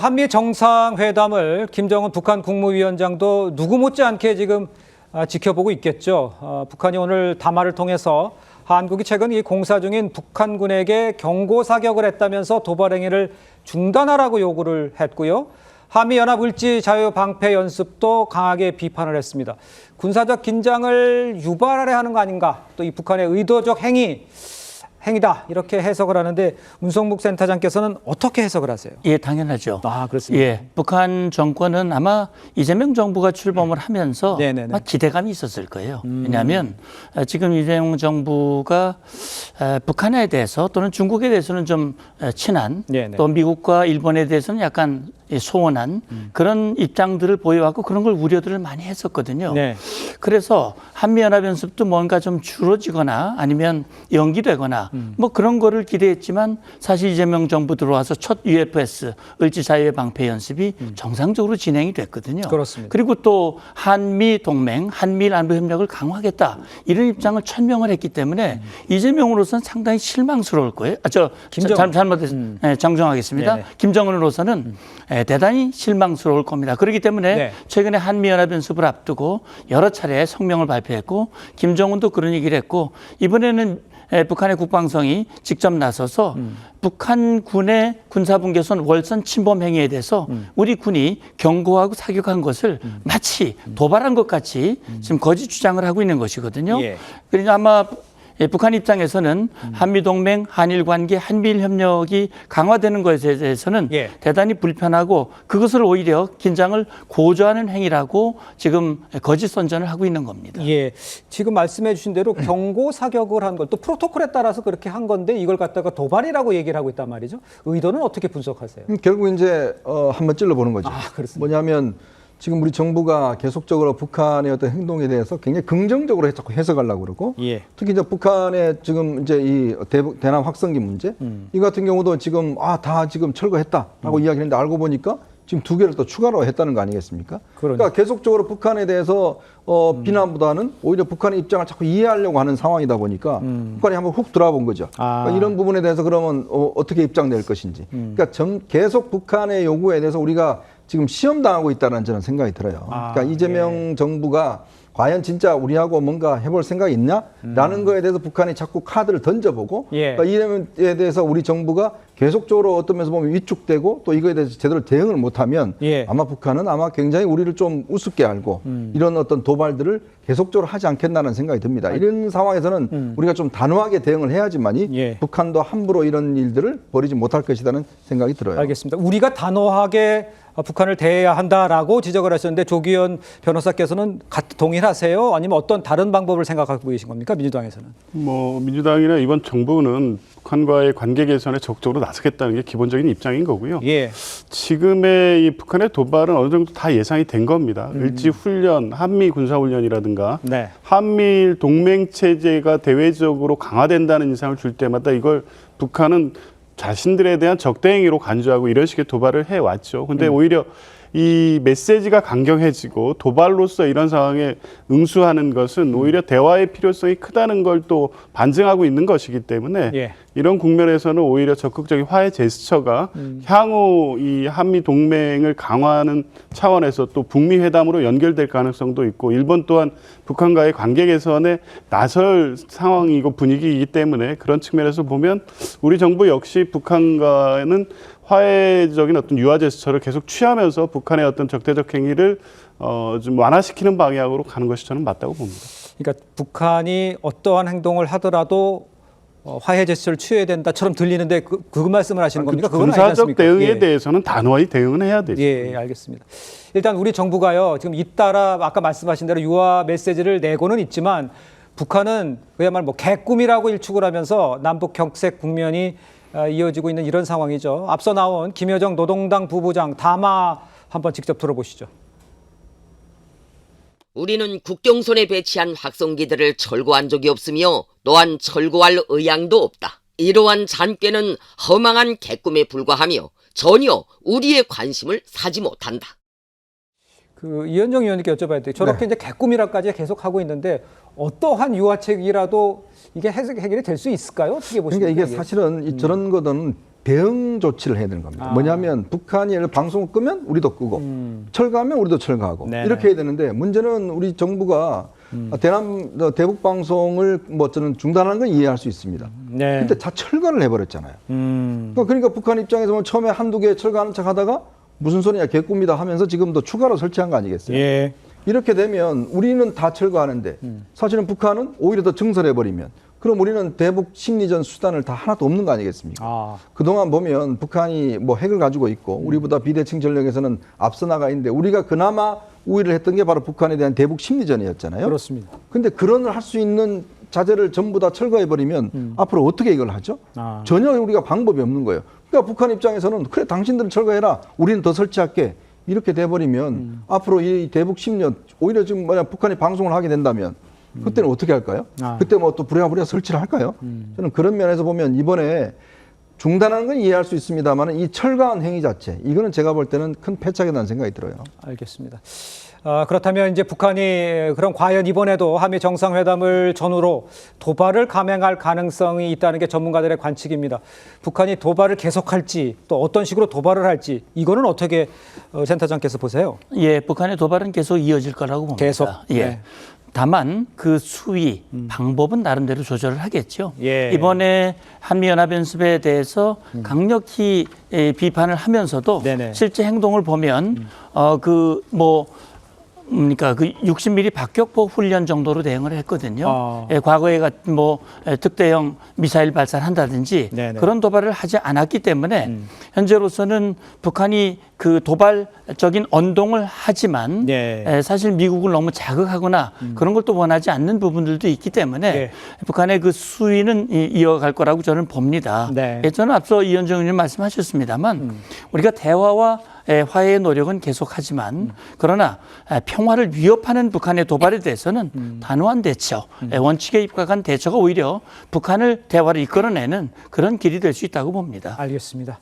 한미 정상회담을 김정은 북한 국무위원장도 누구 못지않게 지금 지켜보고 있겠죠. 북한이 오늘 담화를 통해서 한국이 최근 이 공사 중인 북한군에게 경고 사격을 했다면서 도발 행위를 중단하라고 요구를 했고요. 한미연합을지자유방패연습도 강하게 비판을 했습니다. 군사적 긴장을 유발하려 하는 거 아닌가, 또 이 북한의 의도적 행위다 이렇게 해석을 하는데 문성묵 센터장께서는 어떻게 해석을 하세요? 예, 당연하죠. 그렇습니다. 예, 북한 정권은 아마 이재명 정부가 출범을 하면서 아마 기대감이 있었을 거예요. 왜냐하면 지금 이재명 정부가 북한에 대해서 또는 중국에 대해서는 좀 친한, 또 미국과 일본에 대해서는 약간 소원한 그런 입장들을 보여왔고 그런 걸 우려들을 많이 했었거든요. 그래서 한미연합연습도 뭔가 좀 줄어지거나 아니면 연기되거나 뭐 그런 거를 기대했지만 사실 이재명 정부 들어와서 첫 UFS 을지자유의 방패 연습이 정상적으로 진행이 됐거든요. 그렇습니다. 그리고 또 한미 동맹, 한미일 안보 협력을 강화하겠다 이런 입장을 천명을 했기 때문에 이재명으로서는 상당히 실망스러울 거예요. 잘못했습니다. 네, 정정하겠습니다. 김정은으로서는 대단히 실망스러울 겁니다. 그렇기 때문에 최근에 한미연합연습을 앞두고 여러 차례 성명을 발표했고 김정은도 그런 얘기를 했고 이번에는 북한의 국방성이 직접 나서서 북한군의 군사분계선 월선 침범 행위에 대해서 우리 군이 경고하고 사격한 것을 마치 도발한 것 같이 지금 거짓 주장을 하고 있는 것이거든요. 그러니까 아마 북한 입장에서는 한미동맹, 한일관계, 한미일 협력이 강화되는 것에 대해서는 대단히 불편하고 그것을 오히려 긴장을 고조하는 행위라고 지금 거짓 선전을 하고 있는 겁니다. 지금 말씀해 주신 대로 경고 사격을 한 걸 또 프로토콜에 따라서 그렇게 한 건데 이걸 갖다가 도발이라고 얘기를 하고 있단 말이죠. 의도는 어떻게 분석하세요? 결국 이제 한번 찔러보는 거죠. 뭐냐면 지금 우리 정부가 계속적으로 북한의 어떤 행동에 대해서 굉장히 긍정적으로 자꾸 해석하려고 그러고 특히 이제 북한의 지금 이제 이 대남 확성기 문제 이 같은 경우도 지금 다 지금 철거했다라고 이야기했는데 알고 보니까 지금 2개를 또 추가로 했다는 거 아니겠습니까? 그러니까 계속적으로 북한에 대해서 비난보다는 오히려 북한의 입장을 자꾸 이해하려고 하는 상황이다 보니까 북한이 한번 훅 들어본 거죠. 그러니까 이런 부분에 대해서 그러면 어떻게 입장 낼 것인지. 그러니까 계속 북한의 요구에 대해서 우리가 지금 시험당하고 있다는 저는 생각이 들어요. 그러니까 이재명 정부가 과연 진짜 우리하고 뭔가 해볼 생각이 있냐라는 거에 대해서 북한이 자꾸 카드를 던져보고 그러니까 이에 대해서 우리 정부가 계속적으로 어떤 면에서 보면 위축되고 또 이거에 대해서 제대로 대응을 못하면 아마 북한은 굉장히 우리를 좀 우습게 알고 이런 어떤 도발들을 계속적으로 하지 않겠나는 생각이 듭니다. 이런 상황에서는 우리가 좀 단호하게 대응을 해야지만이 북한도 함부로 이런 일들을 벌이지 못할 것이라는 생각이 들어요. 알겠습니다. 우리가 단호하게 북한을 대해야 한다라고 지적을 하셨는데 조기현 변호사께서는 동일하세요? 아니면 어떤 다른 방법을 생각하고 계신 겁니까? 민주당에서는? 민주당이나 이번 정부는 북한과의 관계 개선에 적극적으로 나서겠다는 게 기본적인 입장인 거고요. 지금의 이 북한의 도발은 어느 정도 다 예상이 된 겁니다. 을지훈련, 한미 군사훈련이라든가 한미일 동맹체제가 대외적으로 강화된다는 인상을 줄 때마다 이걸 북한은 자신들에 대한 적대 행위로 간주하고 이런 식의 도발을 해왔죠. 근데 오히려 이 메시지가 강경해지고 도발로서 이런 상황에 응수하는 것은 오히려 대화의 필요성이 크다는 걸 또 반증하고 있는 것이기 때문에 이런 국면에서는 오히려 적극적인 화해 제스처가 향후 이 한미 동맹을 강화하는 차원에서 또 북미 회담으로 연결될 가능성도 있고 일본 또한 북한과의 관계 개선에 나설 상황이고 분위기이기 때문에 그런 측면에서 보면 우리 정부 역시 북한과는 화해적인 어떤 유화 제스처를 계속 취하면서 북한의 어떤 적대적 행위를 좀 완화시키는 방향으로 가는 것이 저는 맞다고 봅니다. 그러니까 북한이 어떠한 행동을 하더라도 화해 제스처를 취해야 된다처럼 들리는데 그 말씀을 하시는 겁니까? 그건 군사적 대응에 대해서는 단호히 대응은 해야 되죠. 알겠습니다. 일단 우리 정부가요 지금 잇따라 아까 말씀하신 대로 유화 메시지를 내고는 있지만 북한은 그야말로 개꿈이라고 일축을 하면서 남북 격색 국면이 이어지고 있는 이런 상황이죠. 앞서 나온 김여정 노동당 부부장 담화 한번 직접 들어보시죠. 우리는 국경선에 배치한 확성기들을 철거한 적이 없으며 또한 철거할 의향도 없다. 이러한 잔꾀는 허망한 개꿈에 불과하며 전혀 우리의 관심을 사지 못한다. 이현정 의원님께 여쭤봐야 돼요. 저렇게 이제 개꿈이라까지 계속 하고 있는데 어떠한 유화책이라도 이게 해결이 될 수 있을까요? 어떻게 보십니까? 그러니까 이게 사실은 저런 거는 대응 조치를 해야 되는 겁니다. 뭐냐면 북한이 예를 들어 방송을 끄면 우리도 끄고 철거하면 우리도 철거하고 네네. 이렇게 해야 되는데 문제는 우리 정부가 대북 방송을 뭐 저는 중단하는 건 이해할 수 있습니다. 네. 근데 다 철거를 해버렸잖아요. 그러니까 북한 입장에서 보면 처음에 한두 개 철거하는 척 하다가 무슨 소리냐 개꿈이다 하면서 지금 더 추가로 설치한 거 아니겠어요? 예. 이렇게 되면 우리는 다 철거하는데 사실은 북한은 오히려 더 증설해버리면 그럼 우리는 대북 심리전 수단을 다 하나도 없는 거 아니겠습니까? 그동안 보면 북한이 뭐 핵을 가지고 있고 우리보다 비대칭 전력에서는 앞서 나가 있는데 우리가 그나마 우위를 했던 게 바로 북한에 대한 대북 심리전이었잖아요. 그렇습니다. 근데 그런 할 수 있는 자재를 전부 다 철거해버리면 앞으로 어떻게 이걸 하죠? 전혀 우리가 방법이 없는 거예요. 그러니까 북한 입장에서는 그래 당신들은 철거해라. 우리는 더 설치할게. 이렇게 돼버리면 앞으로 이 대북 심리전 오히려 지금 만약 북한이 방송을 하게 된다면 그때는 어떻게 할까요? 그때 뭐 또 부랴부랴 설치를 할까요? 저는 그런 면에서 보면 이번에 중단하는 건 이해할 수 있습니다만 이 철거한 행위 자체 이거는 제가 볼 때는 큰 패착이라는 생각이 들어요. 알겠습니다. 그렇다면 이제 북한이 그럼 과연 이번에도 한미 정상회담을 전후로 도발을 감행할 가능성이 있다는 게 전문가들의 관측입니다. 북한이 도발을 계속할지 또 어떤 식으로 도발을 할지 이거는 어떻게 센터장께서 보세요? 예, 북한의 도발은 계속 이어질 거라고 봅니다. 계속. 예. 네. 다만 그 수위, 방법은 나름대로 조절을 하겠죠. 예. 이번에 한미연합연습에 대해서 강력히 비판을 하면서도 네네. 실제 행동을 보면 그러니까 그 60mm 박격포 훈련 정도로 대응을 했거든요. 과거에 같은 특대형 미사일 발사를 한다든지 네네. 그런 도발을 하지 않았기 때문에 현재로서는 북한이 그 도발적인 언동을 하지만 네. 사실 미국을 너무 자극하거나 그런 걸 또 원하지 않는 부분들도 있기 때문에 네. 북한의 그 수위는 이어갈 거라고 저는 봅니다. 네. 저는 앞서 이현정 의원님 말씀하셨습니다만 우리가 대화와 화해의 노력은 계속하지만 그러나 평화를 위협하는 북한의 도발에 대해서는 단호한 대처, 원칙에 입각한 대처가 오히려 북한을 대화를 이끌어내는 그런 길이 될 수 있다고 봅니다. 알겠습니다.